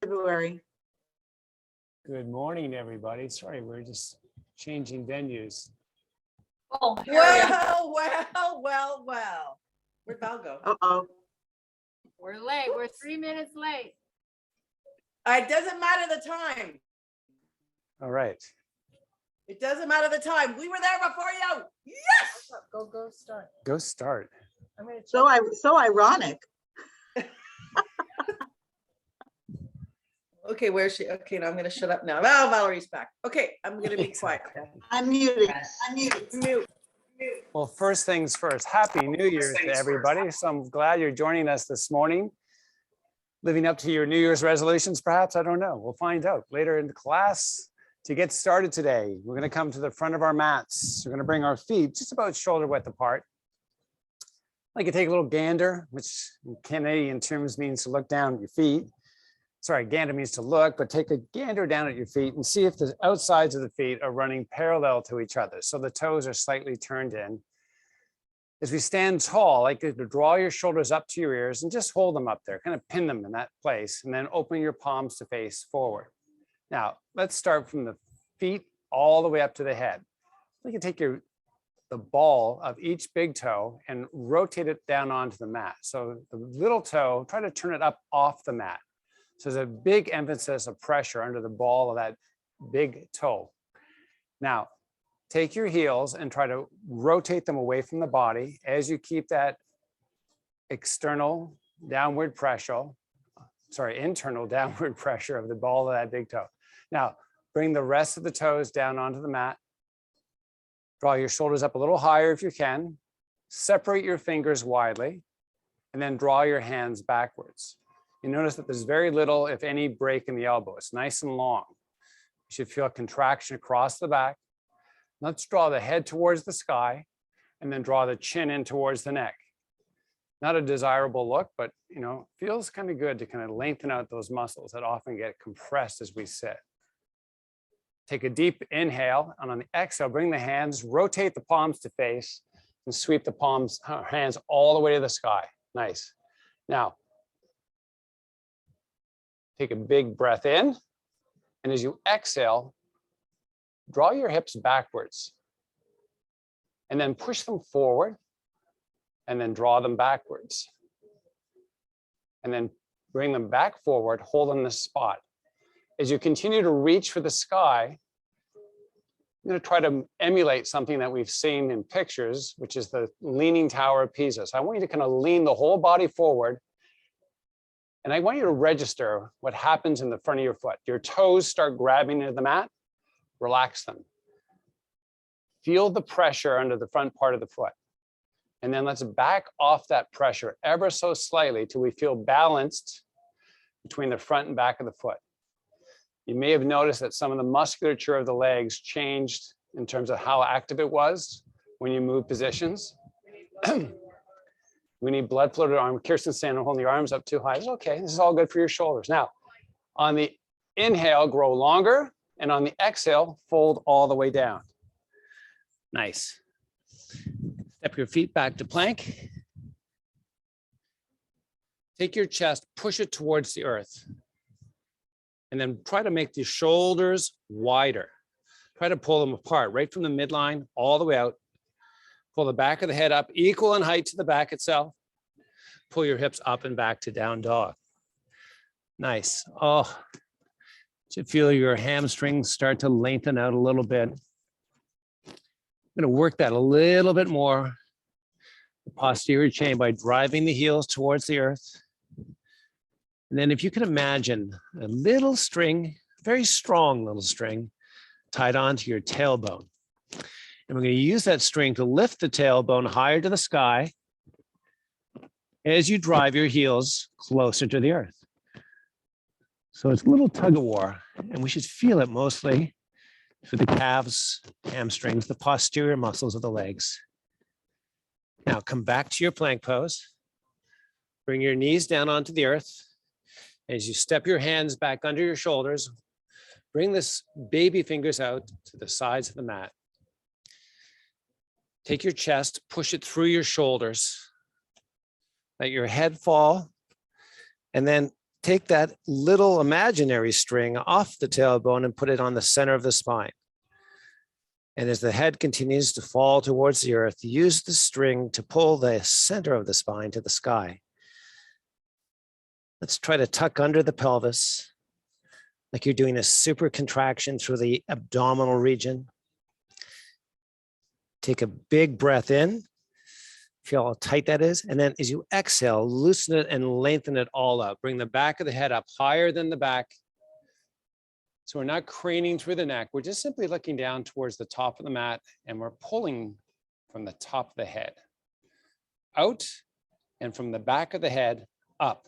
February. Good morning, everybody. Sorry, we're just changing venues. Oh, Well. Where'd Val go? Uh-oh. we're late. We're 3 minutes late. It doesn't matter the time. All right. It doesn't matter the time. We were there before you. Yes. Go start. Go start. I'm gonna check. So ironic. Okay, where's she? Okay, now I'm gonna shut up now. Oh, Valerie's back. Okay, I'm gonna be quiet. I'm muted. Mute. Well, first things first, Happy New Year to everybody. So I'm glad you're joining us this morning. Living up to your New Year's resolutions, perhaps, I don't know. We'll find out later in the class. To get started today, we're gonna come to the front of our mats. We're gonna bring our feet just about shoulder width apart. I can take a little gander, which in Canadian terms means to look down at your feet. Sorry, gander means to look, but take a gander down at your feet and see if the outsides of the feet are running parallel to each other. So the toes are slightly turned in. As we stand tall, I like you to draw your shoulders up to your ears and just hold them up there, kind of pin them in that place, and then open your palms to face forward. Now, let's start from the feet all the way up to the head. You can take the ball of each big toe and rotate it down onto the mat. So the little toe, try to turn it up off the mat. So there's a big emphasis of pressure under the ball of that big toe. Now, take your heels and try to rotate them away from the body as you keep that internal downward pressure of the ball of that big toe. Now, bring the rest of the toes down onto the mat. Draw your shoulders up a little higher if you can. Separate your fingers widely, and then draw your hands backwards. You notice that there's very little, if any, break in the elbow. It's nice and long. You should feel a contraction across the back. Let's draw the head towards the sky and then draw the chin in towards the neck. Not a desirable look, but feels kind of good to kind of lengthen out those muscles that often get compressed as we sit. Take a deep inhale, and on the exhale, bring the hands, rotate the palms to face, and sweep the hands all the way to the sky. Nice. Now, take a big breath in, and as you exhale, draw your hips backwards, and then push them forward, and then draw them backwards. And then bring them back forward, hold on this spot. As you continue to reach for the sky, I'm going to try to emulate something that we've seen in pictures, which is the Leaning Tower of Pisa. So I want you to kind of lean the whole body forward. And I want you to register what happens in the front of your foot. Your toes start grabbing into the mat, relax them. Feel the pressure under the front part of the foot. And then let's back off that pressure ever so slightly till we feel balanced between the front and back of the foot. You may have noticed that some of the musculature of the legs changed in terms of how active it was when you move positions. We need blood flow to the arm. Kirsten's saying, holding your arms up too high. It's okay, this is all good for your shoulders. Now, on the inhale, grow longer, and on the exhale, fold all the way down. Nice. Step your feet back to plank. Take your chest, push it towards the earth. And then try to make the shoulders wider. Try to pull them apart right from the midline all the way out. Pull the back of the head up, equal in height to the back itself. Pull your hips up and back to down dog. Nice. Oh, you should feel your hamstrings start to lengthen out a little bit. I'm going to work that a little bit more. The posterior chain by driving the heels towards the earth. And then if you can imagine a little string, very strong little string, tied onto your tailbone. And we're going to use that string to lift the tailbone higher to the sky as you drive your heels closer to the earth. So it's a little tug of war, and we should feel it mostly for the calves, hamstrings, the posterior muscles of the legs. Now come back to your plank pose. Bring your knees down onto the earth. As you step your hands back under your shoulders, bring this baby fingers out to the sides of the mat. Take your chest, push it through your shoulders. Let your head fall, and then take that little imaginary string off the tailbone and put it on the center of the spine. And as the head continues to fall towards the earth, use the string to pull the center of the spine to the sky. Let's try to tuck under the pelvis, like you're doing a super contraction through the abdominal region. Take a big breath in. Feel how tight that is. And then as you exhale, loosen it and lengthen it all up. Bring the back of the head up higher than the back. So we're not craning through the neck. We're just simply looking down towards the top of the mat, and we're pulling from the top of the head out and from the back of the head up.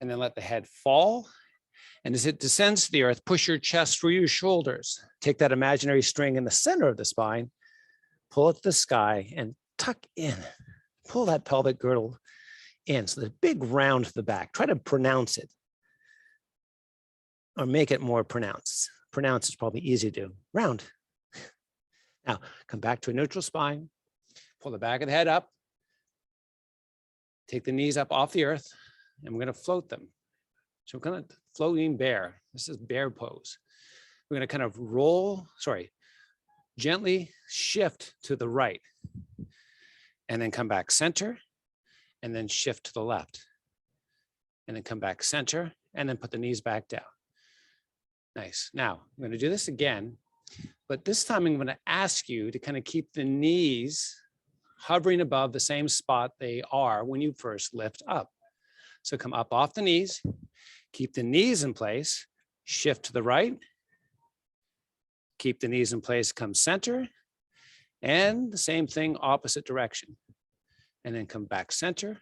And then let the head fall. And as it descends to the earth, push your chest through your shoulders. Take that imaginary string in the center of the spine, pull it to the sky, and tuck in. Pull that pelvic girdle in. So the big round to the back. Try to pronounce it, or make it more pronounced. Pronounce is probably easy to do. Round. Now, come back to a neutral spine. Pull the back of the head up. Take the knees up off the earth, and we're going to float them. So we're going to floating bear. This is bear pose. We're going to kind of gently shift to the right, and then come back center, and then shift to the left, and then come back center, and then put the knees back down. Nice. Now, I'm going to do this again, but this time I'm going to ask you to kind of keep the knees hovering above the same spot they are when you first lift up. So come up off the knees, keep the knees in place, shift to the right, keep the knees in place, come center, and the same thing, opposite direction. And then come back center,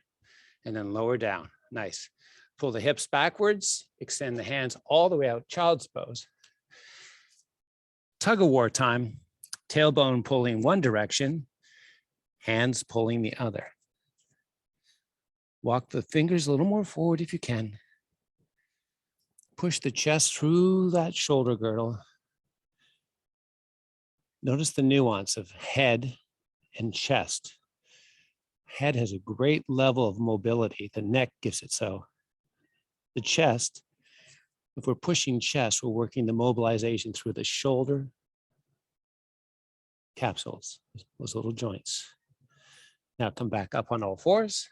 and then lower down. Nice. Pull the hips backwards, extend the hands all the way out, child's pose. Tug of war time, tailbone pulling one direction, hands pulling the other. Walk the fingers a little more forward if you can. Push the chest through that shoulder girdle. Notice the nuance of head and chest. Head has a great level of mobility. The neck gives it so. The chest, if we're pushing chest, we're working the mobilization through the shoulder capsules, those little joints. Now come back up on all fours.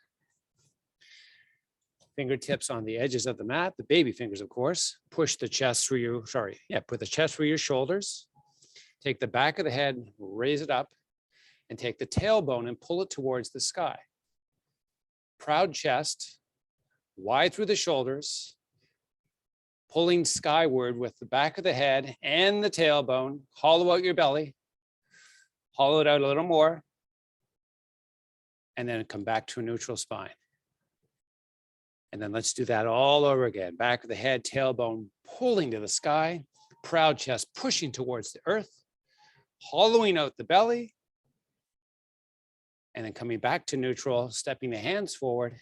Fingertips on the edges of the mat, the baby fingers, of course. Push the chest through your, put the chest through your shoulders. Take the back of the head, raise it up, and take the tailbone and pull it towards the sky. Proud chest, wide through the shoulders, pulling skyward with the back of the head and the tailbone. Hollow out your belly, hollow it out a little more, and then come back to a neutral spine. And then let's do that all over again. Back of the head, tailbone pulling to the sky, proud chest pushing towards the earth, hollowing out the belly, and then coming back to neutral, stepping the hands forward,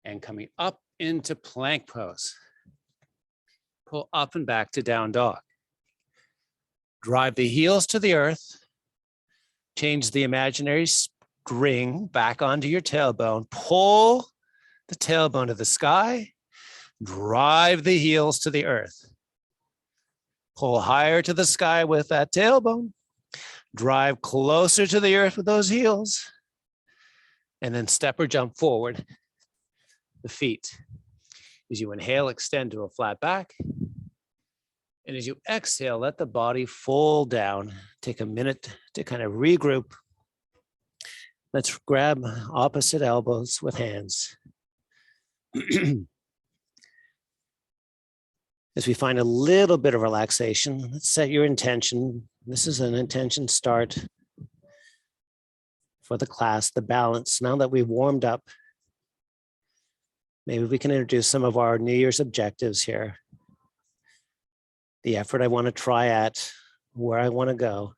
and coming up into plank pose. Pull up and back to down dog. Drive the heels to the earth. Change the imaginary string back onto your tailbone. Pull the tailbone to the sky. Drive the heels to the earth. Pull higher to the sky with that tailbone. Drive closer to the earth with those heels. And then step or jump forward the feet. As you inhale, extend to a flat back. And as you exhale, let the body fold down. Take a minute to kind of regroup. Let's grab opposite elbows with hands. As we find a little bit of relaxation, let's set your intention. This is an intention start for the class, the balance. Now that we've warmed up, maybe we can introduce some of our New Year's objectives here. The effort I want to try at, where I want to go.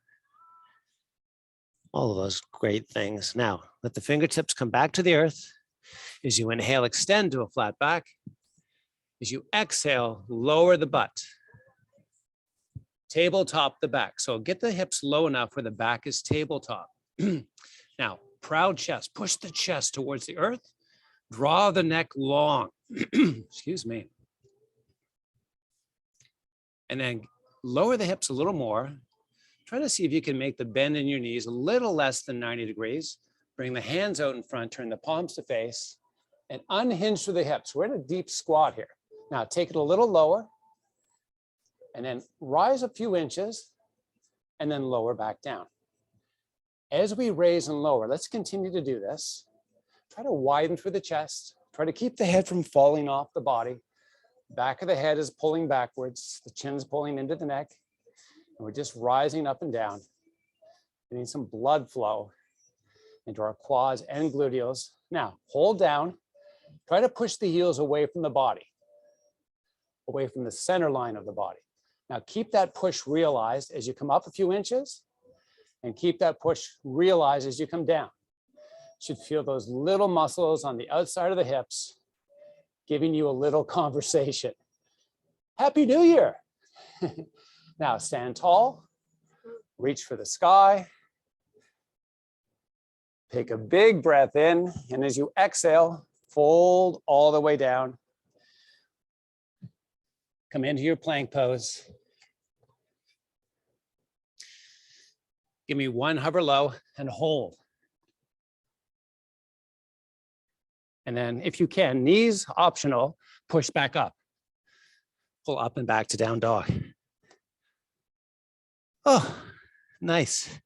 All of those great things. Now, let the fingertips come back to the earth. As you inhale, extend to a flat back. As you exhale, lower the butt. Tabletop the back. So get the hips low enough where the back is tabletop. Now, proud chest. Push the chest towards the earth. Draw the neck long. Excuse me. And then lower the hips a little more. Try to see if you can make the bend in your knees a little less than 90 degrees. Bring the hands out in front, turn the palms to face, and unhinge through the hips. We're in a deep squat here. Now take it a little lower, and then rise a few inches, and then lower back down. As we raise and lower, let's continue to do this. Try to widen through the chest. Try to keep the head from falling off the body. Back of the head is pulling backwards. The chin's pulling into the neck. And we're just rising up and down. We need some blood flow into our quads and gluteals. Now, hold down. Try to push the heels away from the body, away from the center line of the body. Now, keep that push realized as you come up a few inches, and keep that push realized as you come down. You should feel those little muscles on the outside of the hips giving you a little conversation. Happy New Year. Now stand tall, reach for the sky. Take a big breath in, and as you exhale, fold all the way down. Come into your plank pose. Give me one hover low and hold. And then if you can, knees optional, push back up. Pull up and back to down dog. Oh, nice.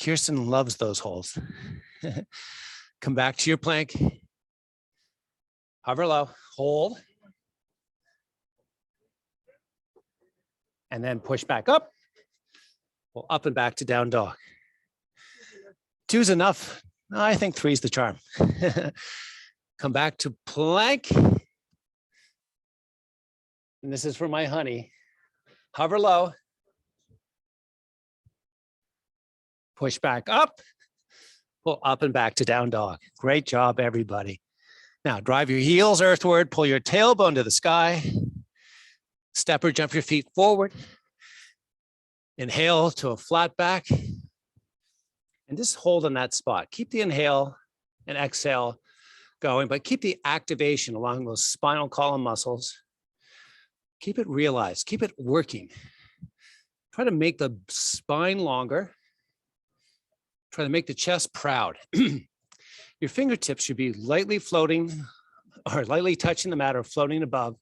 Kirsten loves those holds. Come back to your plank. Hover low, hold. And then push back up. Pull up and back to down dog. 2's enough. I think 3's the charm. Come back to plank. And this is for my honey. Hover low. Push back up. Pull up and back to down dog. Great job, everybody. Now drive your heels earthward. Pull your tailbone to the sky. Step or jump your feet forward. Inhale to a flat back. And just hold on that spot. Keep the inhale and exhale going, but keep the activation along those spinal column muscles. Keep it realized, keep it working. Try to make the spine longer. Try to make the chest proud. Your fingertips should be lightly floating or lightly touching the mat or floating above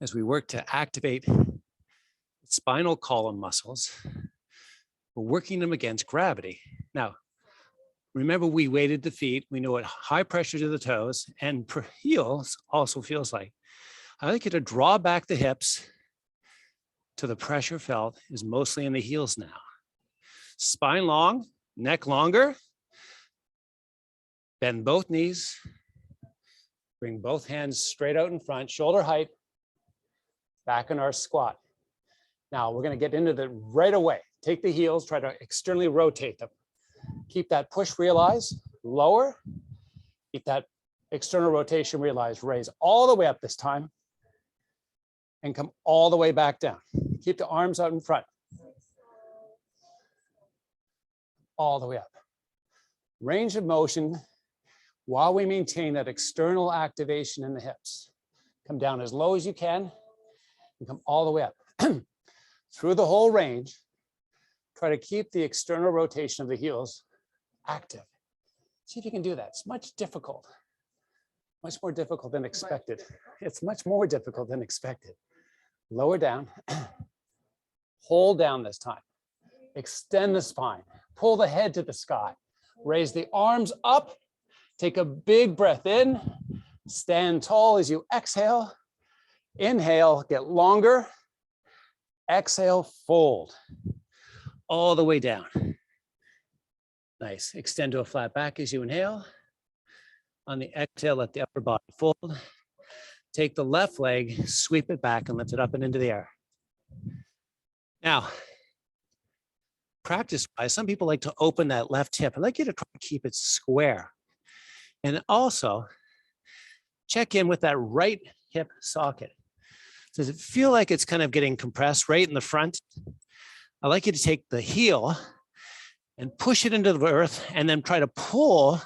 as we work to activate spinal column muscles. We're working them against gravity. Now, remember we weighted the feet. We know what high pressure to the toes and heels also feels like. I like you to draw back the hips to the pressure felt is mostly in the heels now. Spine long, neck longer. Bend both knees. Bring both hands straight out in front, shoulder height, back in our squat. Now we're going to get into the right away. Take the heels, try to externally rotate them. Keep that push realized, lower. Keep that external rotation realized, raise all the way up this time and come all the way back down. Keep the arms out in front. All the way up. Range of motion while we maintain that external activation in the hips. Come down as low as you can and come all the way up. Through the whole range, try to keep the external rotation of the heels active. See if you can do that. It's much more difficult than expected. It's much more difficult than expected. Lower down, hold down this time. Extend the spine, pull the head to the sky, raise the arms up, take a big breath in, stand tall as you exhale, inhale, get longer, exhale, fold. All the way down. Nice. Extend to a flat back as you inhale. On the exhale, let the upper body fold. Take the left leg, sweep it back and lift it up and into the air. Now, practice-wise, some people like to open that left hip. I'd like you to try to keep it square. And also, check in with that right hip socket. Does it feel like it's kind of getting compressed right in the front? I'd like you to take the heel and push it into the earth and then try to pull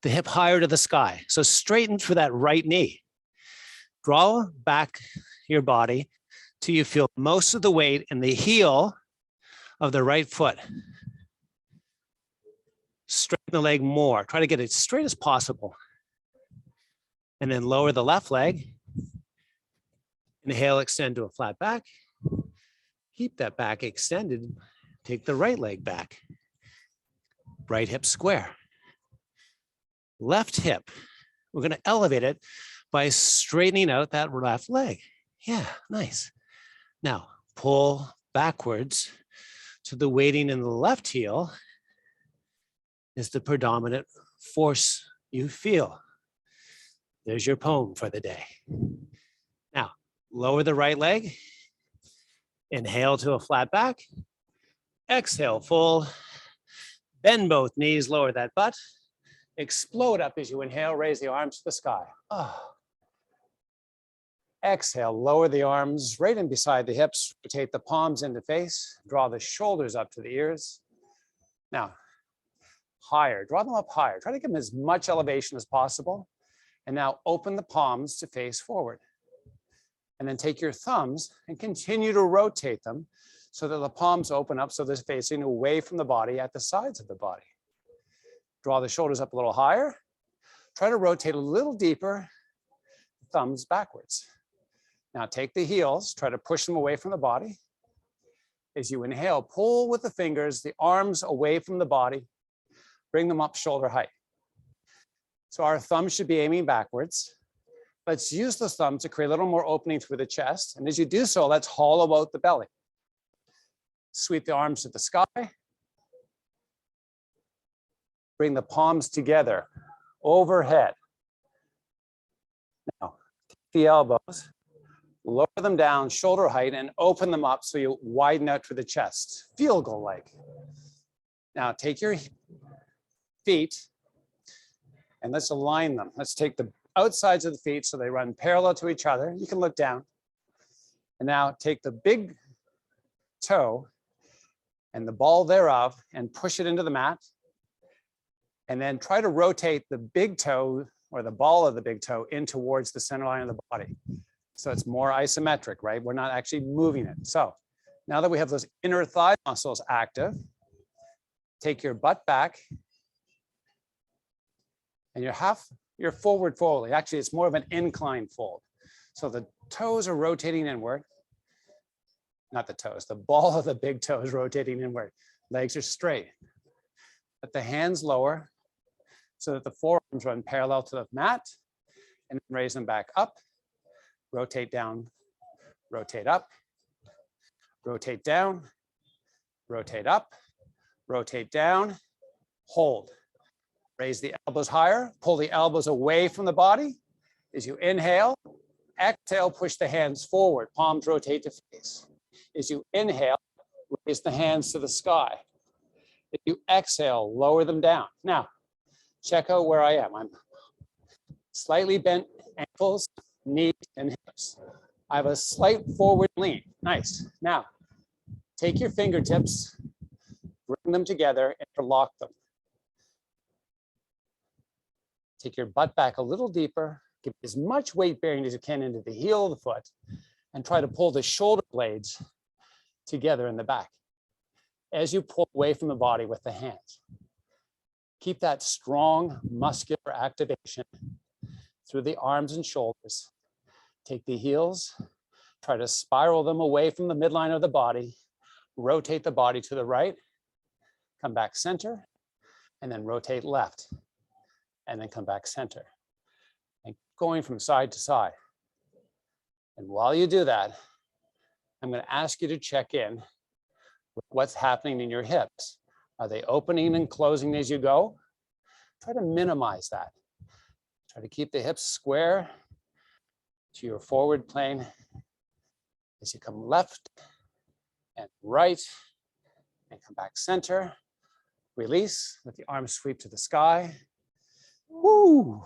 the hip higher to the sky. So straighten for that right knee. Draw back your body till you feel most of the weight in the heel of the right foot. Straighten the leg more. Try to get it straight as possible. And then lower the left leg. Inhale, extend to a flat back. Keep that back extended. Take the right leg back. Right hip square. Left hip. We're going to elevate it by straightening out that left leg. Yeah, nice. Now, pull backwards to the weighting in the left heel is the predominant force you feel. There's your poem for the day. Now, lower the right leg. Inhale to a flat back. Exhale, full. Bend both knees, lower that butt. Explode up as you inhale, raise the arms to the sky. Oh. Exhale, lower the arms right in beside the hips. Rotate the palms into face. Draw the shoulders up to the ears. Now, higher, draw them up higher. Try to give them as much elevation as possible. And now open the palms to face forward. And then take your thumbs and continue to rotate them so that the palms open up so they're facing away from the body at the sides of the body. Draw the shoulders up a little higher. Try to rotate a little deeper, thumbs backwards. Now take the heels, try to push them away from the body. As you inhale, pull with the fingers, the arms away from the body, bring them up shoulder height. So our thumbs should be aiming backwards. Let's use the thumbs to create a little more opening through the chest. And as you do so, let's hollow out the belly. Sweep the arms to the sky. Bring the palms together, overhead. Now, take the elbows, lower them down, shoulder height, and open them up so you widen out through the chest, field goal-like. Now, take your feet and let's align them. Let's take the outsides of the feet so they run parallel to each other. You can look down. And now take the big toe and the ball thereof and push it into the mat. And then try to rotate the big toe or the ball of the big toe in towards the center line of the body. So it's more isometric, right? We're not actually moving it. So now that we have those inner thigh muscles active, take your butt back and you're forward folding. Actually, it's more of an incline fold. So the toes are rotating inward. Not the toes, the ball of the big toe is rotating inward. Legs are straight. Let the hands lower so that the forearms run parallel to the mat and raise them back up. Rotate down, rotate up, rotate down, rotate up, rotate down, hold. Raise the elbows higher, pull the elbows away from the body. As you inhale, exhale, push the hands forward, palms rotate to face. As you inhale, raise the hands to the sky. If you exhale, lower them down. Now, check out where I am. I'm slightly bent ankles, knees, and hips. I have a slight forward lean. Nice. Now, take your fingertips, bring them together, interlock them. Take your butt back a little deeper. Give as much weight bearing as you can into the heel of the foot, and try to pull the shoulder blades together in the back as you pull away from the body with the hands. Keep that strong muscular activation through the arms and shoulders. Take the heels, try to spiral them away from the midline of the body, rotate the body to the right, come back center, and then rotate left, and then come back center. And going from side to side. And while you do that, I'm going to ask you to check in with what's happening in your hips. Are they opening and closing as you go? Try to minimize that. Try to keep the hips square to your forward plane as you come left and right and come back center. Release, let the arms sweep to the sky. Woo!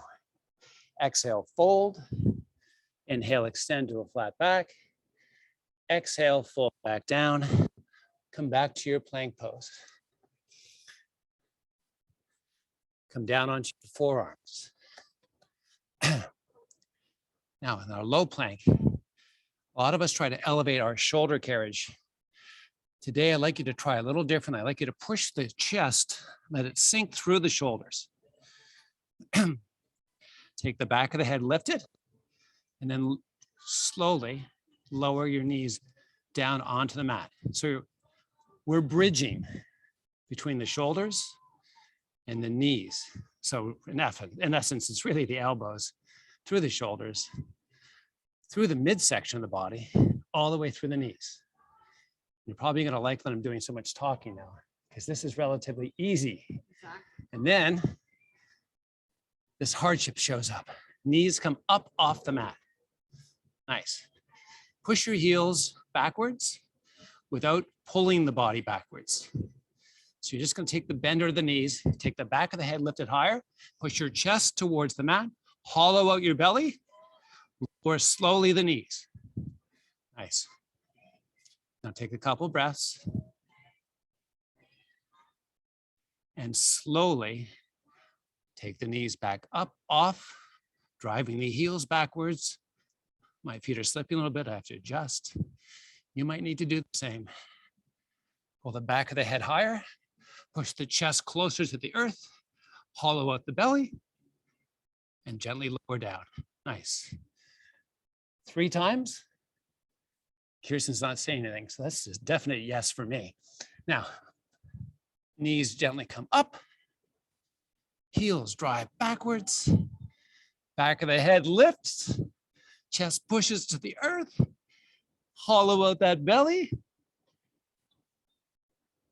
Exhale, fold. Inhale, extend to a flat back. Exhale, fold back down. Come back to your plank pose. Come down onto your forearms. Now in our low plank, a lot of us try to elevate our shoulder carriage. Today, I'd like you to try a little different. I'd like you to push the chest, let it sink through the shoulders. Take the back of the head, lift it, and then slowly lower your knees down onto the mat. So we're bridging between the shoulders and the knees. So in essence, it's really the elbows through the shoulders, through the midsection of the body, all the way through the knees. You're probably going to like that I'm doing so much talking now, because this is relatively easy. And then this hardship shows up. Knees come up off the mat. Nice. Push your heels backwards without pulling the body backwards. So you're just going to take the bend of the knees, take the back of the head, lift it higher, push your chest towards the mat, hollow out your belly, lower slowly the knees. Nice. Now take a couple breaths and slowly take the knees back up, off, driving the heels backwards. My feet are slipping a little bit. I have to adjust. You might need to do the same. Pull the back of the head higher, push the chest closer to the earth, hollow out the belly, and gently lower down. Nice. 3 times. Kirsten's not saying anything, so that's a definite yes for me. Now, knees gently come up, heels drive backwards, back of the head lifts, chest pushes to the earth, hollow out that belly.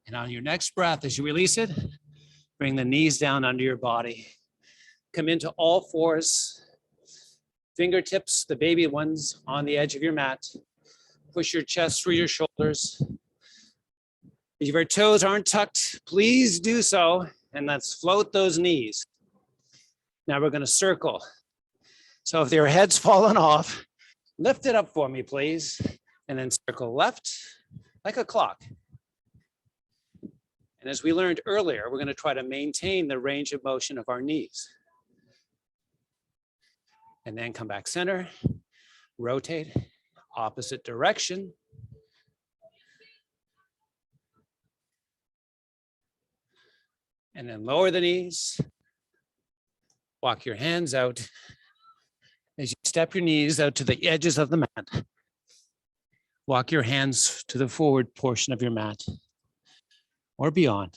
And on your next breath, as you release it, bring the knees down under your body. Come into all fours, fingertips, the baby ones, on the edge of your mat. Push your chest through your shoulders. If your toes aren't tucked, please do so. And let's float those knees. Now we're going to circle. So if your head's fallen off, lift it up for me, please. And then circle left like a clock. And as we learned earlier, we're going to try to maintain the range of motion of our knees. And then come back center, rotate, opposite direction. And then lower the knees. Walk your hands out as you step your knees out to the edges of the mat. Walk your hands to the forward portion of your mat or beyond.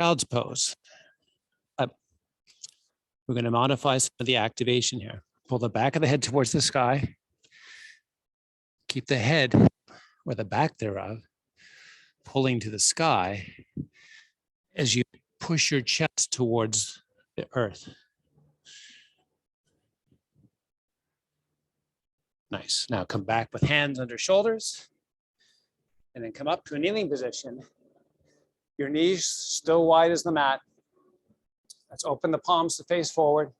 Child's pose. We're going to modify some of the activation here. Pull the back of the head towards the sky. Keep the head, or the back thereof, pulling to the sky as you push your chest towards the earth. Nice. Now come back with hands under shoulders and then come up to a kneeling position. Your knees still wide as the mat. Let's open the palms to face forward.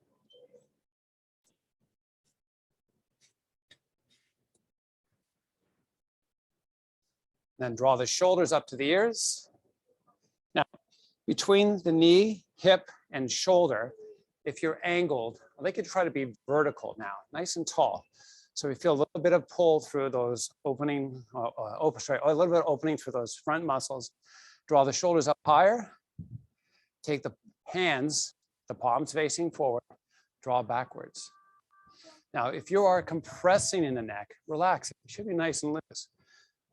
Then draw the shoulders up to the ears. Now, between the knee, hip, and shoulder, if you're angled, I'd like you to try to be vertical now, nice and tall. So we feel a little bit of pull through those a little bit of opening through those front muscles. Draw the shoulders up higher. Take the hands, the palms facing forward, draw backwards. Now, if you are compressing in the neck, relax. It should be nice and loose.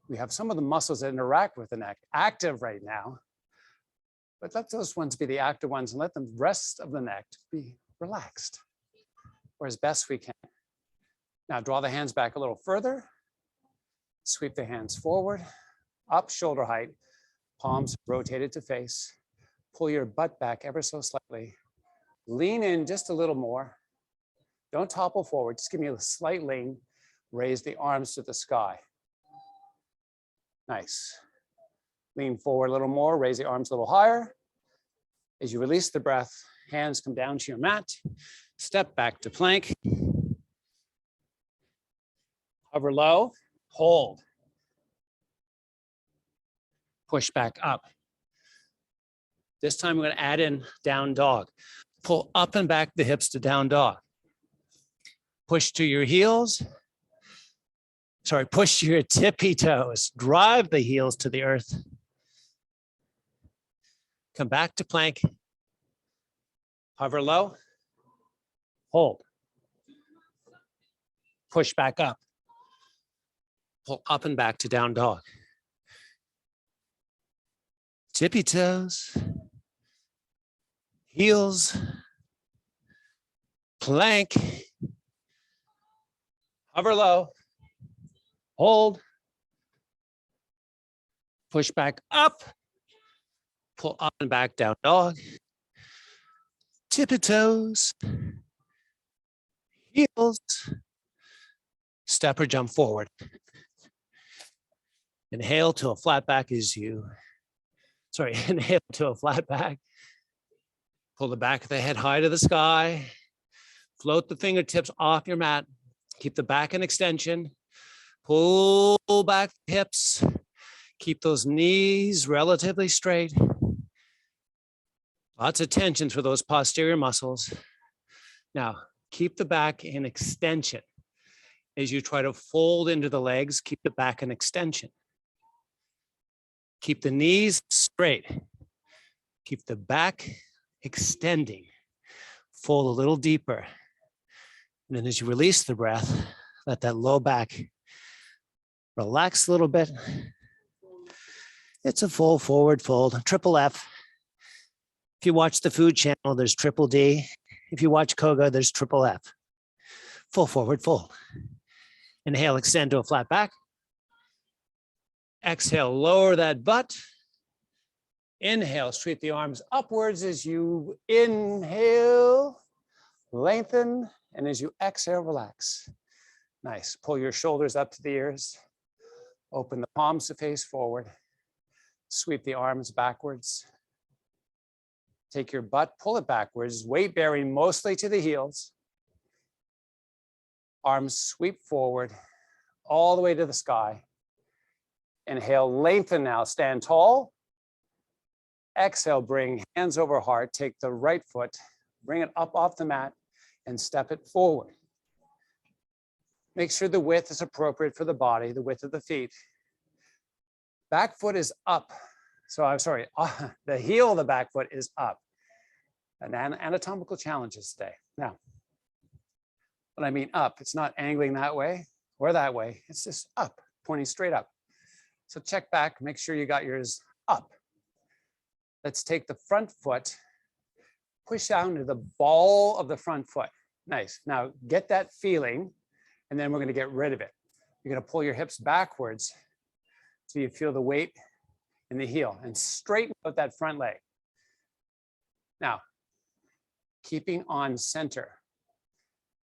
We have some of the muscles that interact with the neck active right now, but let those ones be the active ones and let the rest of the neck be relaxed or as best we can. Now draw the hands back a little further, sweep the hands forward, up shoulder height, palms rotated to face, pull your butt back ever so slightly, lean in just a little more, don't topple forward, just give me a slight lean, raise the arms to the sky. Nice. Lean forward a little more, raise the arms a little higher. As you release the breath, hands come down to your mat, step back to plank. Hover low, hold. Push back up. This time we're going to add in down dog. Pull up and back the hips to down dog. Push to your heels. Sorry, push to your tippy toes. Drive the heels to the earth. Come back to plank. Hover low. Hold. Push back up. Pull up and back to down dog. Tippy toes. Heels. Plank. Hover low. Hold. Push back up. Pull up and back down dog. Tippy toes. Heels. Step or jump forward. Inhale to a flat back as you, inhale to a flat back. Pull the back of the head high to the sky. Float the fingertips off your mat. Keep the back in extension. Pull back the hips. Keep those knees relatively straight. Lots of tension through those posterior muscles. Now, keep the back in extension. As you try to fold into the legs, keep the back in extension. Keep the knees straight. Keep the back extending. Fold a little deeper. And then as you release the breath, let that low back relax a little bit. It's a full forward fold, triple F. If you watch the Food Channel, there's triple D. If you watch Koga, there's triple F. Full forward fold. Inhale, extend to a flat back. Exhale, lower that butt. Inhale, sweep the arms upwards as you inhale, lengthen, and as you exhale, relax. Nice. Pull your shoulders up to the ears. Open the palms to face forward. Sweep the arms backwards. Take your butt, pull it backwards, weight bearing mostly to the heels. Arms sweep forward, all the way to the sky. Inhale, lengthen now, stand tall. Exhale, bring hands over heart, take the right foot, bring it up off the mat and step it forward. Make sure the width is appropriate for the body, the width of the feet. Back foot is up. So I'm sorry, the heel of the back foot is up. An anatomical challenges today. Now, when I mean up, it's not angling that way or that way. It's just up, pointing straight up. So check back, make sure you got yours up. Let's take the front foot, push down to the ball of the front foot. Nice. Now get that feeling, and then we're going to get rid of it. You're going to pull your hips backwards so you feel the weight in the heel and straighten out that front leg. Now, keeping on center.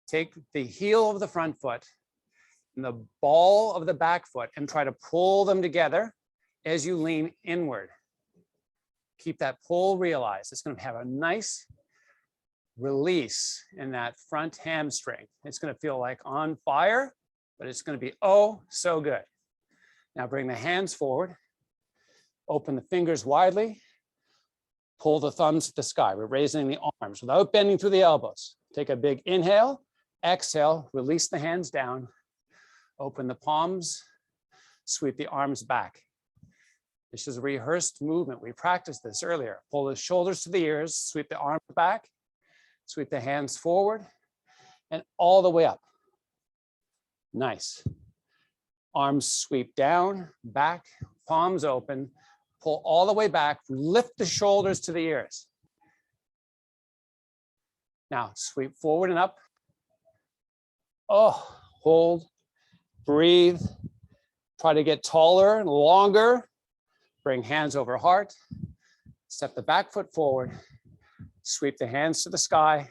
Take the heel of the front foot and the ball of the back foot and try to pull them together as you lean inward. Keep that pull realized. It's going to have a nice release in that front hamstring. It's going to feel like on fire, but it's going to be oh so good. Now bring the hands forward. Open the fingers widely. Pull the thumbs to the sky. We're raising the arms without bending through the elbows. Take a big inhale. Exhale, release the hands down. Open the palms. Sweep the arms back. This is a rehearsed movement. We practiced this earlier. Pull the shoulders to the ears. Sweep the arms back. Sweep the hands forward and all the way up. Nice. Arms sweep down, back, palms open. Pull all the way back, lift the shoulders to the ears. Now sweep forward and up. Oh, hold, breathe. Try to get taller and longer. Bring hands over heart. Step the back foot forward. Sweep the hands to the sky.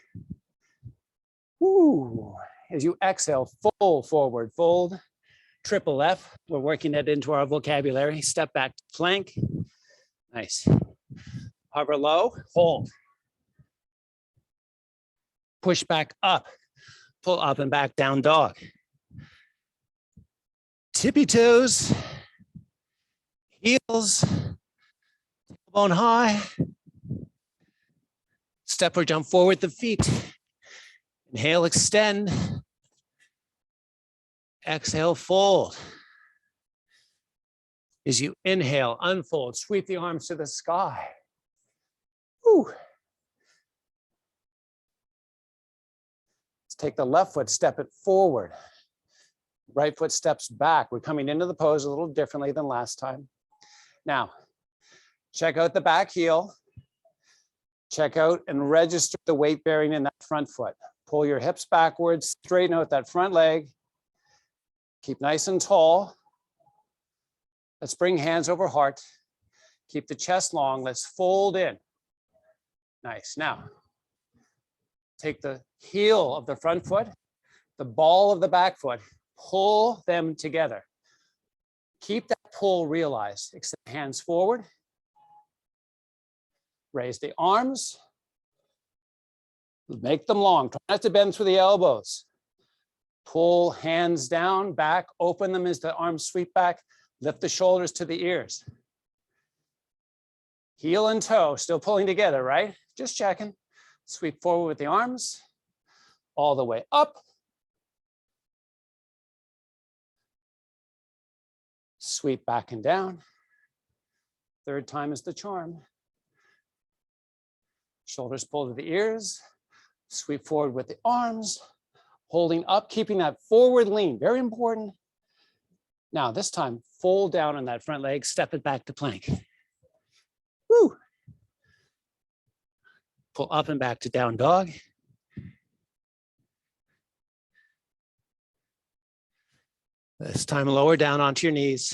Woo. As you exhale, full forward fold. Triple F, we're working that into our vocabulary. Step back to plank. Nice. Hover low, hold. Push back up. Pull up and back down dog. Tippy toes. Heels. Tailbone high. Step or jump forward the feet. Inhale, extend. Exhale, fold. As you inhale, unfold, sweep the arms to the sky. Whew. Let's take the left foot, step it forward. Right foot steps back. We're coming into the pose a little differently than last time. Now, check out the back heel. Check out and register the weight bearing in that front foot. Pull your hips backwards, straighten out that front leg. Keep nice and tall. Let's bring hands over heart. Keep the chest long. Let's fold in. Nice. Now, take the heel of the front foot, the ball of the back foot, pull them together. Keep that pull realized. Extend hands forward. Raise the arms. Make them long. Try not to bend through the elbows. Pull hands down, back, open them as the arms sweep back. Lift the shoulders to the ears. Heel and toe still pulling together, right? Just checking. Sweep forward with the arms, all the way up. Sweep back and down. Third time is the charm. Shoulders pull to the ears. Sweep forward with the arms, holding up, keeping that forward lean, very important. Now this time, fold down on that front leg, step it back to plank. Woo. Pull up and back to down dog. This time, lower down onto your knees.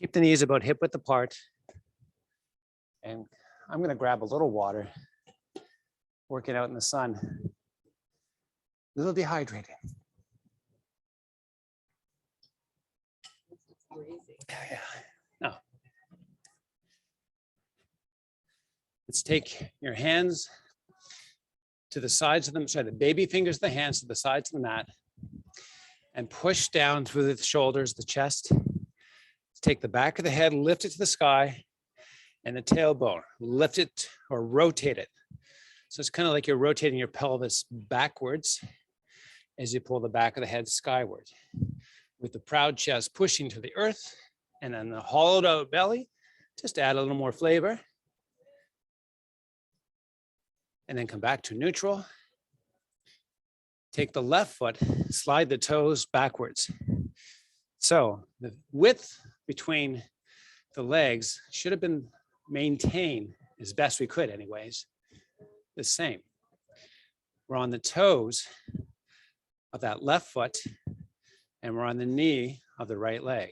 Keep the knees about hip width apart. And I'm gonna grab a little water. Working out in the sun, a little dehydrated. Yeah. Now, let's take your hands to the sides of them, sorry, the baby fingers of the hands to the sides of the mat and push down through the shoulders, the chest. Take the back of the head, lift it to the sky, and the tailbone, lift it or rotate it. So it's kind of like you're rotating your pelvis backwards as you pull the back of the head skyward. With the proud chest pushing to the earth and then the hollowed out belly, just add a little more flavor. And then come back to neutral. Take the left foot, slide the toes backwards. So the width between the legs should have been maintained as best we could anyways. The same. We're on the toes of that left foot and we're on the knee of the right leg.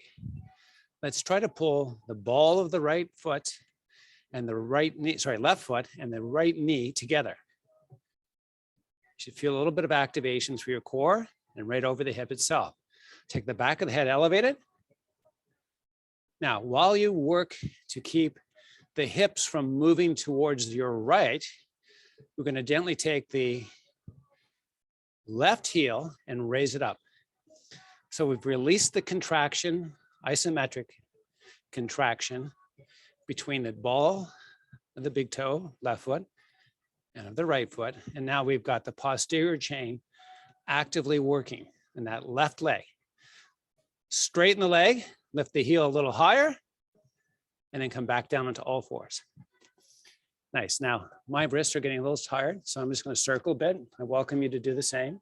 Let's try to pull the ball of the right foot and the right knee, sorry, left foot and the right knee together. You should feel a little bit of activation through your core and right over the hip itself. Take the back of the head elevated. Now, while you work to keep the hips from moving towards your right, we're going to gently take the left heel and raise it up. So we've released the contraction, isometric contraction between the ball of the big toe, left foot, and of the right foot. And now we've got the posterior chain actively working in that left leg. Straighten the leg, lift the heel a little higher, and then come back down into all fours. Nice. Now, my wrists are getting a little tired, so I'm just going to circle a bit. I welcome you to do the same.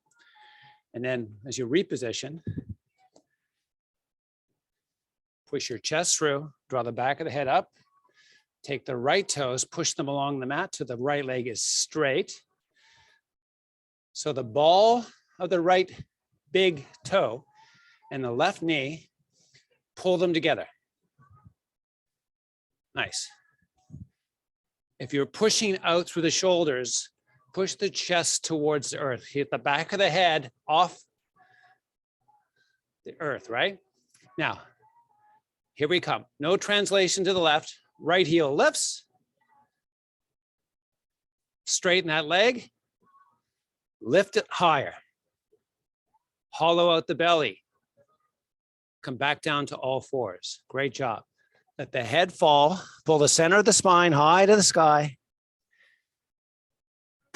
And then as you reposition, push your chest through, draw the back of the head up, take the right toes, push them along the mat so the right leg is straight. So the ball of the right big toe and the left knee, pull them together. Nice. If you're pushing out through the shoulders, push the chest towards the earth. Hit the back of the head off the earth, right? Now, here we come. No translation to the left. Right heel lifts. Straighten that leg. Lift it higher. Hollow out the belly. Come back down to all fours. Great job. Let the head fall. Pull the center of the spine high to the sky.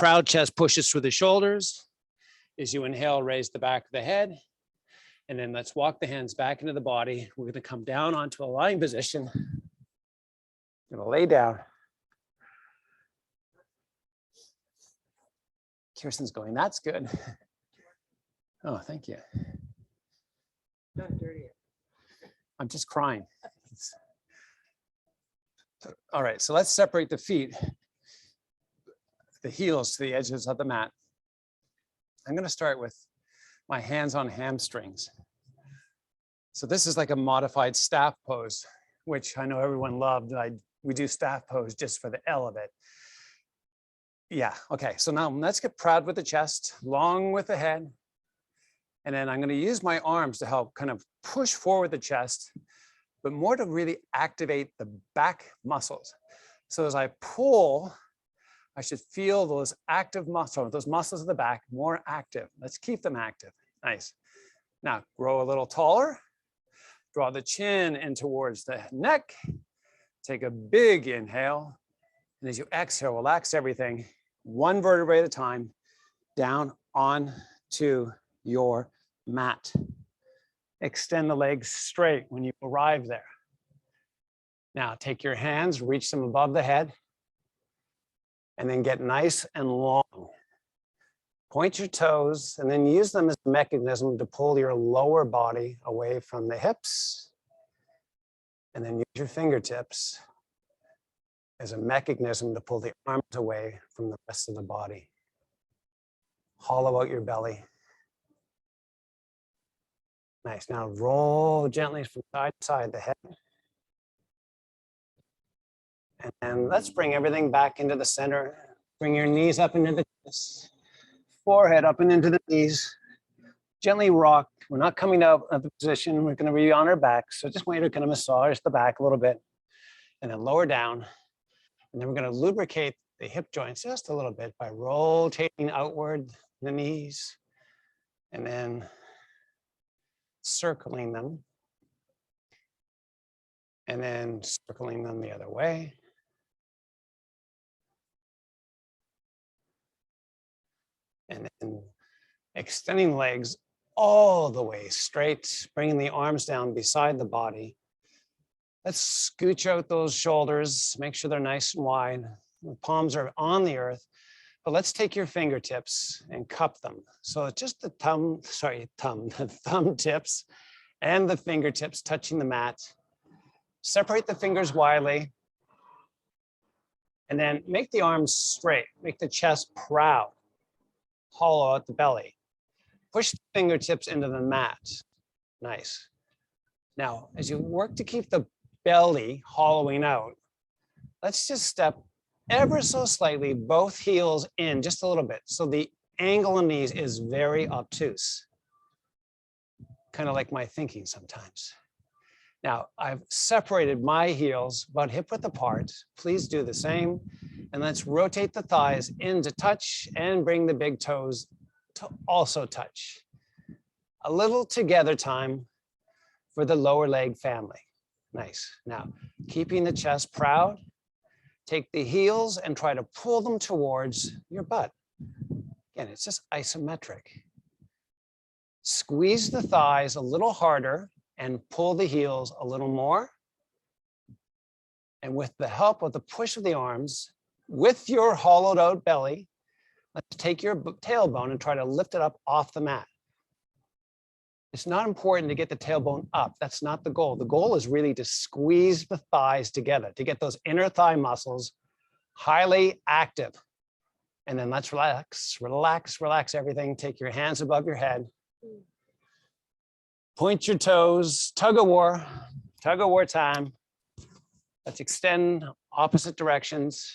proud chest pushes through the shoulders. As you inhale, raise the back of the head. And then let's walk the hands back into the body. We're going to come down onto a lying position. Going to lay down. Kirsten's going, that's good. Oh, thank you. Not dirty. I'm just crying. All right, so let's separate the feet, the heels to the edges of the mat. I'm going to start with my hands on hamstrings. So this is like a modified staff pose, which I know everyone loved. We do staff pose just for the L of it. Yeah, okay, so now let's get proud with the chest, long with the head. And then I'm going to use my arms to help kind of push forward the chest, but more to really activate the back muscles. So as I pull, I should feel those active muscles, those muscles of the back more active. Let's keep them active. Nice. Now grow a little taller. Draw the chin in towards the neck. Take a big inhale. And as you exhale, relax everything, one vertebrae at a time, down onto your mat. Extend the legs straight when you arrive there. Now take your hands, reach them above the head, and then get nice and long. Point your toes and then use them as a mechanism to pull your lower body away from the hips. And then use your fingertips as a mechanism to pull the arms away from the rest of the body. Hollow out your belly. Nice. Now roll gently from side to side the head. And then let's bring everything back into the center. Bring your knees up into the chest, forehead up and into the knees. Gently rock. We're not coming out of the position. We're going to be on our back. So just want you to kind of massage the back a little bit and then lower down. And then we're going to lubricate the hip joints just a little bit by rotating outward the knees and then circling them, and then circling them the other way. And then extending legs all the way straight, bringing the arms down beside the body. Let's scooch out those shoulders, make sure they're nice and wide. The palms are on the earth, but let's take your fingertips and cup them. So it's just the the thumb tips and the fingertips touching the mat. Separate the fingers widely. And then make the arms straight, make the chest proud. Hollow out the belly. Push the fingertips into the mat. Nice. Now, as you work to keep the belly hollowing out, let's just step ever so slightly, both heels in just a little bit. So the angle in these is very obtuse. Kind of like my thinking sometimes. Now, I've separated my heels about hip width apart. Please do the same. And let's rotate the thighs in to touch and bring the big toes to also touch. A little together time for the lower leg family. Nice. Now, keeping the chest proud, take the heels and try to pull them towards your butt. Again, it's just isometric. Squeeze the thighs a little harder and pull the heels a little more. And with the help of the push of the arms, with your hollowed out belly, let's take your tailbone and try to lift it up off the mat. It's not important to get the tailbone up. That's not the goal. The goal is really to squeeze the thighs together, to get those inner thigh muscles highly active. And then let's relax, relax, relax everything. Take your hands above your head. Point your toes, tug of war time. Let's extend opposite directions.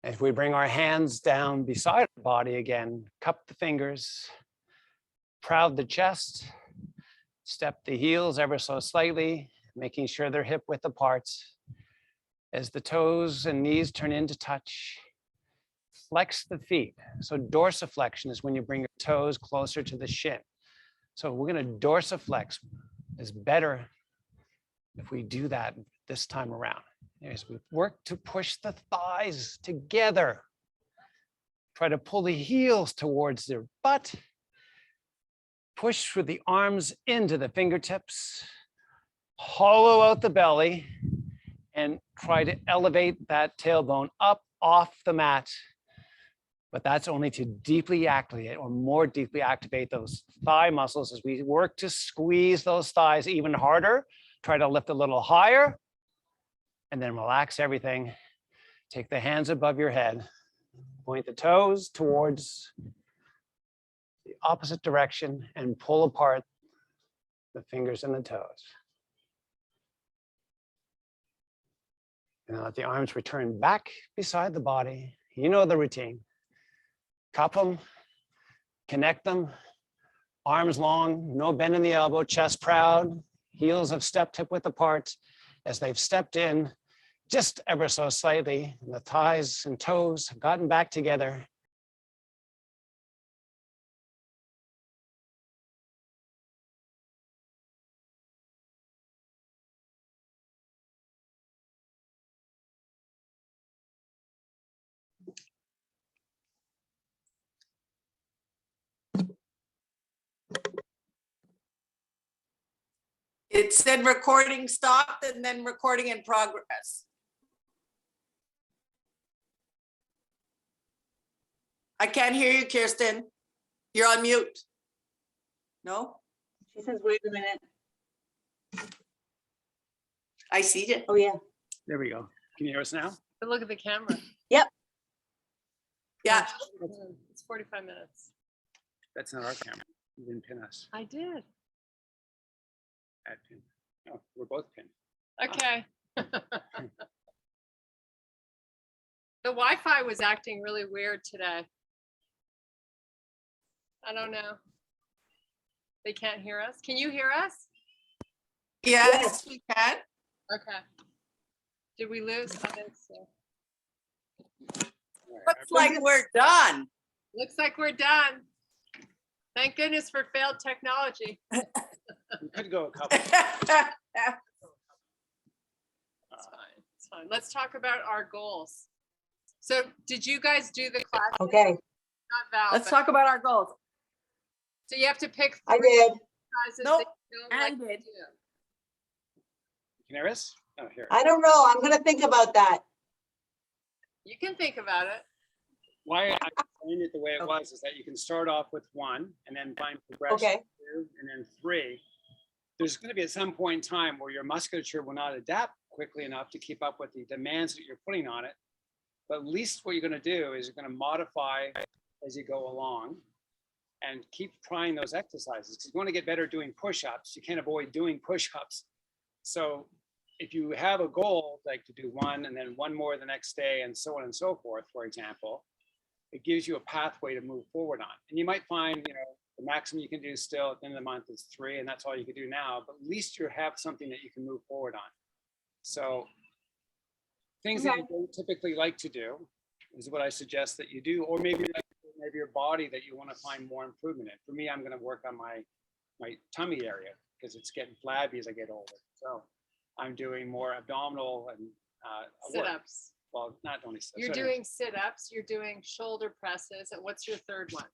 If we bring our hands down beside the body again, cup the fingers, proud the chest, step the heels ever so slightly, making sure they're hip width apart. As the toes and knees turn into touch, flex the feet. So dorsiflexion is when you bring your toes closer to the shin. So we're going to dorsiflex. It's better if we do that this time around. As we work to push the thighs together. Try to pull the heels towards their butt. Push with the arms into the fingertips. Hollow out the belly and try to elevate that tailbone up off the mat. But that's only to deeply activate or more deeply activate those thigh muscles as we work to squeeze those thighs even harder. Try to lift a little higher and then relax everything. Take the hands above your head. Point the toes towards the opposite direction and pull apart the fingers and the toes. And let the arms return back beside the body. You know the routine. Cup them, connect them, arms long, no bend in the elbow, chest proud, heels have stepped hip width apart as they've stepped in just ever so slightly. And the thighs and toes have gotten back together. It said recording stopped and then recording in progress. I can't hear you, Kirsten. You're on mute. No, She says, wait a minute. I see you. Oh, yeah. There we go. Can you hear us now? But look at the camera. Yeah, It's 45 minutes. That's not our camera. You didn't pin us. I did. Add pin. No, we're both pinned. Okay. The Wi-Fi was acting really weird today. I don't know. They can't hear us. Can you hear us? yes, we can. Okay. Did we lose? I think so. Looks like we're done. Looks like we're done. Thank goodness for failed technology. We could go a couple. It's fine. It's fine. Let's talk about our goals. So did you guys do the class? Okay, Not Val. Let's but- talk about our goals. So you have to pick I three did. exercises Nope, that you don't like I to did. do. Can you hear us? Oh, here. I don't know. I'm gonna think about that. You can think about it. Why I explained it the way it was is that you can start off with one and then find progression, Okay. 2 and then 3. There's going to be at some point in time where your musculature will not adapt quickly enough to keep up with the demands that you're putting on it. But at least what you're going to do is you're going to modify as you go along and keep trying those exercises. Because you want to get better doing push-ups. You can't avoid doing push-ups. So if you have a goal, like to do one and then one more the next day and so on and so forth, for example, it gives you a pathway to move forward on. And you might find, the maximum you can do still at the end of the month is 3, and that's all you can do now, but at least you have something that you can move forward on. So things that you don't typically like to do is what I suggest that you do, or maybe your body that you want to find more improvement in. For me, I'm going to work on my tummy area because it's getting flabby as I get older. So I'm doing more abdominal and work. Sit-ups. Well, not only sit-ups. You're doing sit-ups, you're doing shoulder presses, and what's your third one?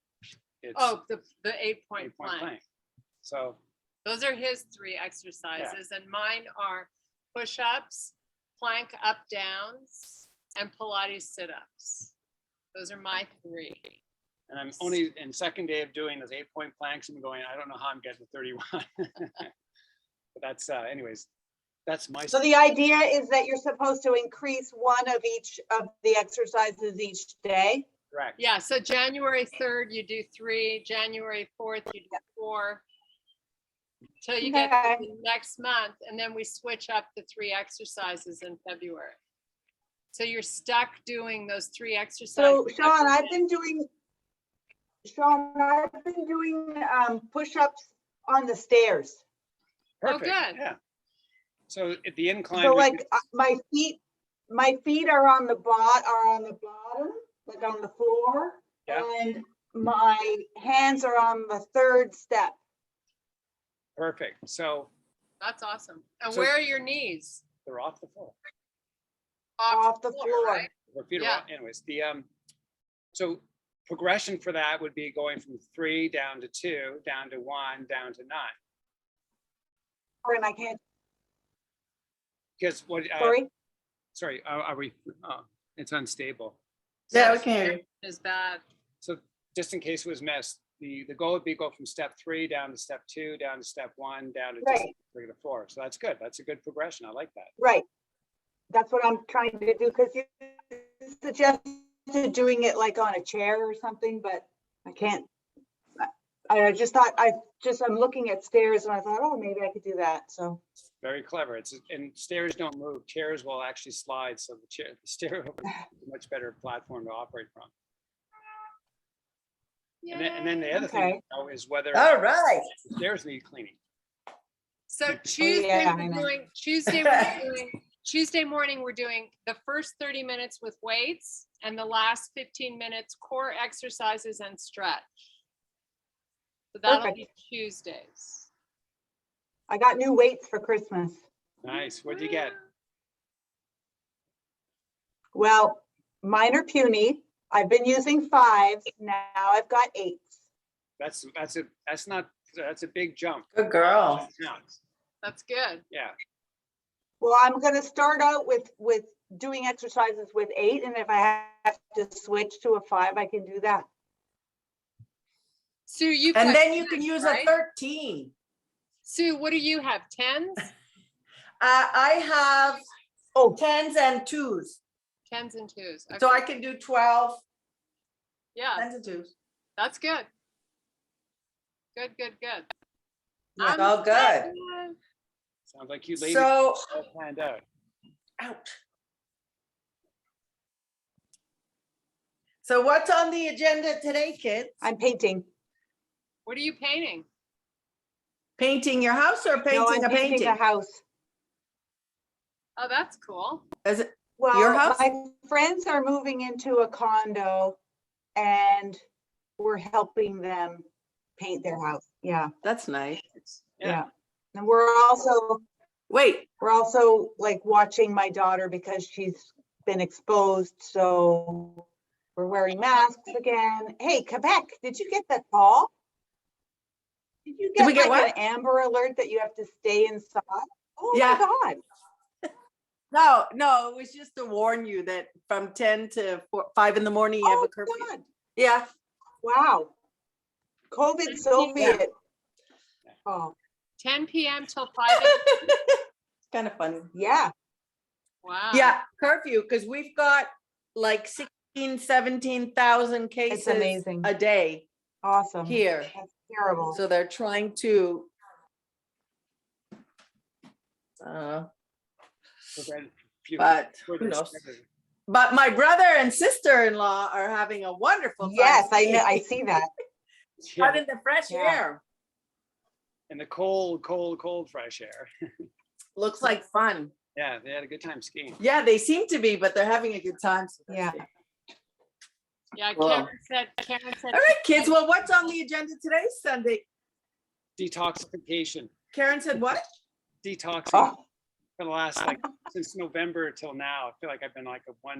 It's Oh, the 8-point 8-point plank. plank. So Those are his 3 exercises, and mine are push-ups, plank up downs, and Pilates sit-ups. Those are my 3. and I'm only in second day of doing those 8-point planks. I'm going, I don't know how I'm getting to 31. But that's anyways, that's my. So the idea is that you're supposed to increase one of each of the exercises each day? Correct. Yeah, so January 3rd, you do 3, January 4th, you do 4, till you get to Okay. the next month, and then we switch up the 3 exercises in February. So you're stuck doing those 3 exercises. So Sean, every I've day. been doing push-ups on the stairs. Perfect. good. Yeah. So at the incline. So we like could- my feet are on the bottom, like on the floor. Yeah. And my hands are on the 3rd step. Perfect. So That's awesome. And So- where are your knees? they're off the floor. off the floor. right? 4 feet. Yeah. Anyways, so progression for that would be going from 3 down to 2, down to 1, down to 9. And I can't, Because sorry, are we, it's unstable. Yeah, we can hear you. Is bad. So just in case it was missed, the goal would be go from step 3 down to step 2, down to step 1, down to just Right. 3 to 4. So that's good. That's a good progression. I like that. right. That's what I'm trying to do, because you suggested doing it like on a chair or something, but I can't. I just thought, I'm looking at stairs and I thought, oh, maybe I could do that, so. Very clever. And stairs don't move. Chairs will actually slide. So the stair is a much better platform to operate from. And then the other thing Okay. to know is whether All right. the stairs need cleaning. So Tuesday, yeah, I we're know. doing, Tuesday morning, we're doing the first 30 minutes with weights and the last 15 minutes core exercises and stretch. So that'll be Tuesdays. I got new weights for Christmas. Nice. What'd you get? Well, mine are puny. I've been using 5s. Now I've got 8s. That's a big jump. Good girl. That's good. Yeah. Well, I'm gonna start out with doing exercises with 8, and if I have to switch to a 5, I can do that. Sue, you And got then you 10s, can use right? a 13. Sue, what do you have? 10s? I have Oh, 10s and 2s. 10s and 2s. Okay. So I can do 12, Yeah, 10s and 2s. that's good. Good. Yeah. I'm all good. excited. Sounds like you ladies So, all planned out. ouch. So what's on the agenda today, kids? I'm painting. What are you painting? Painting your house or No, painting I'm a painting painting? a house. Oh, that's cool. Is it, Well, Your house? my friends are moving into a condo and we're helping them paint their house. Yeah, that's nice. yeah. And we're also Wait, like watching my daughter because she's been exposed. So we're wearing masks again. Hey, Quebec, did you get that call? Did you Did we get get like what? an Amber Alert that you have to stay inside? Oh Yeah. my God. no, it was just to warn you that from 10 to 5 in the morning, you have Oh a curfew. God. Yeah. Wow. COVID Soviet. Oh, 10 p.m. till 5 a.m. It's kind of funny. yeah. Wow. Yeah, curfew, because we've got like 17,000 It's cases amazing. a day Awesome. here. That's terrible. So they're trying to, but who knows? But my brother and sister-in-law are having a wonderful time. Yes, I know. I skiing see that. out in the fresh Yeah. air. And the cold fresh air. Looks like fun. Yeah, they had a good time skiing. Yeah, they seem to be, but they're having a good time. So that's Yeah. good. Yeah, Cool. Karen said. All right, kids. Well, what's on the agenda today, Sunday? Detoxification. Karen said what? Detoxing Oh, for the last since November till now. I feel like I've been like a one